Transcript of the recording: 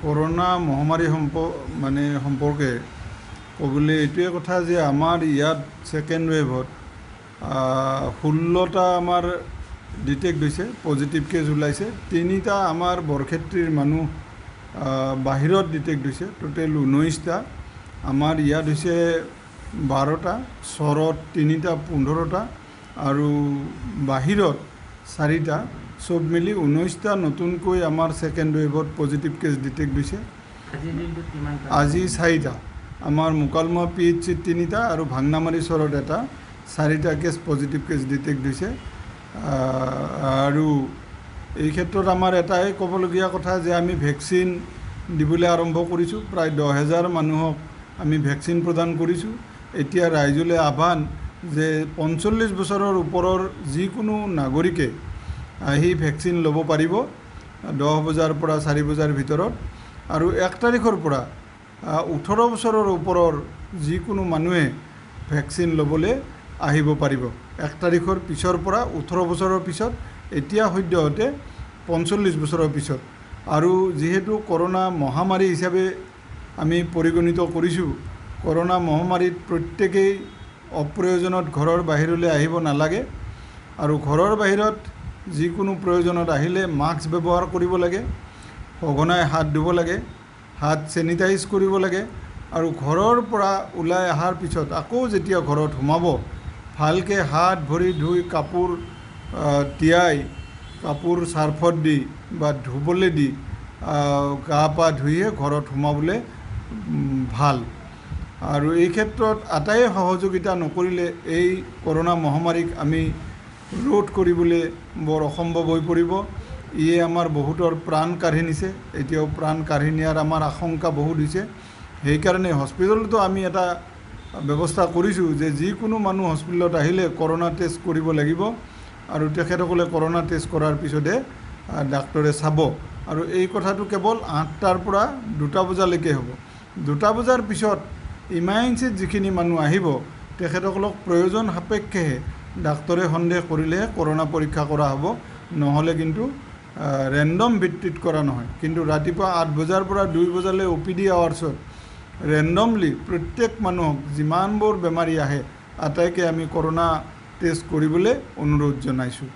Corona মহামাৰী সম্পৰ্কে ক'বলৈ এইটোৱে কথা যে আমাৰ ইয়াত ছেকেণ্ড ৱেভত 16টা আমাৰ ডিটেক্ট হৈছে, পজিটিভ কেছ ওলাইছে। 3টা আমাৰ বৰক্ষেত্ৰীৰ মানুহ বাহিৰত ডিটেক্ট হৈছে, টোটেল 19টা। আমাৰ ইয়াত হৈছে 12টা, চৰত 3টা 15টা আৰু বাহিৰত 4টা, সব মিলি 19টা নতুনকৈ আমাৰ ছেকেণ্ড ৱেভত পজিটিভ কেছ ডিটেক্ট হৈছে। আজি 4টা আমাৰ মোকালমোৱা PHCত 3টা আৰু ভাংনামাৰী চৰত 1টা, 4টা কেছ পজিটিভ কেছ ডিটেক্ট হৈছে। আৰু এই ক্ষেত্ৰত আমাৰ এটাই ক'বলগীয়া কথা যে আমি ভেকচিন দিবলৈ আৰম্ভ কৰিছোঁ। প্ৰায় 10,000 মানুহক আমি ভেকচিন প্ৰদান কৰিছোঁ। এতিয়া ৰাইজলৈ আহ্বান যে 45 বছৰৰ ওপৰৰ যিকোনো নাগৰিকে আহি ভেকচিন ল'ব পাৰিব 10 বজাৰ পৰা 4 বজাৰ ভিতৰত। আৰু 1 তাৰিখৰ পৰা 18 বছৰৰ ওপৰৰ যিকোনো মানুহে ভেকচিন ল'বলৈ আহিব পাৰিব। 1 তাৰিখৰ পিছৰ পৰা 18 বছৰৰ পিছত, এতিয়া সদ্যহতে 45 বছৰৰ পিছত। আৰু যিহেতু কৰোনা মহামাৰী হিচাপে আমি পৰিগণিত কৰিছোঁ, কৰোনা মহামাৰীত প্ৰত্যেকেই অপ্ৰয়োজনত ঘৰৰ বাহিৰলৈ আহিব নালাগে। আৰু ঘৰৰ বাহিৰত যিকোনো প্ৰয়োজনত আহিলে মাস্ক ব্যৱহাৰ কৰিব লাগে, সঘনাই হাত ধুব লাগে, হাত চেনিটাইজ কৰিব লাগে। আৰু ঘৰৰ পৰা ওলাই অহাৰ পিছত আকৌ যেতিয়া ঘৰত সোমাব, ভালকৈ হাত ভৰি ধুই কাপোৰ তিয়াই, কাপোৰ চাৰ্ফত দি বা ধুবলৈ দি গা পা ধুইহে ঘৰত সোমাবলৈ ভাল। আৰু এই ক্ষেত্ৰত আটাইয়ে সহযোগিতা নকৰিলে এই কৰোনা মহামাৰীক আমি ৰোধ কৰিবলৈ বৰ অসম্ভৱ হৈ পৰিব। ইয়ে আমাৰ বহুতৰ প্ৰাণ কাঢ়ি নিছে, এতিয়াও প্ৰাণ কাঢ়ি নিয়াৰ আমাৰ আশংকা বহুত হৈছে। সেইকাৰণে হস্পিটেলতো আমি এটা ব্যৱস্থা কৰিছোঁ যে যিকোনো মানুহ হস্পিটেলত আহিলে কৰোনা টেষ্ট কৰিব লাগিব। আৰু তেখেতসকলে কৰোনা টেষ্ট কৰাৰ পিছতহে ডাক্তৰে চাব। আৰু এই কথাটো কেৱল 8টাৰ পৰা 2টা বজালৈকে হ'ব। 2টা বজাৰ পিছত ইমাৰ্জেঞ্চিত যিখিনি মানুহ আহিব তেখেতসকলক প্ৰয়োজন সাপেক্ষেহে ডাক্তৰে সন্দেহ কৰিলেহে কৰোনা পৰীক্ষা কৰা হ'ব, নহ'লে কিন্তু ৰেণ্ডম ভিত্তিত কৰা নহয়। কিন্তু ৰাতিপুৱা 8 বজাৰ পৰা 2 বজালৈ OPD আৱাৰ্ছত ৰেণ্ডমলি প্ৰত্যেক মানুহক যিমানবোৰ বেমাৰী আহে আটাইকে আমি কৰোনা টেষ্ট কৰিবলৈ অনুৰোধ জনাইছোঁ।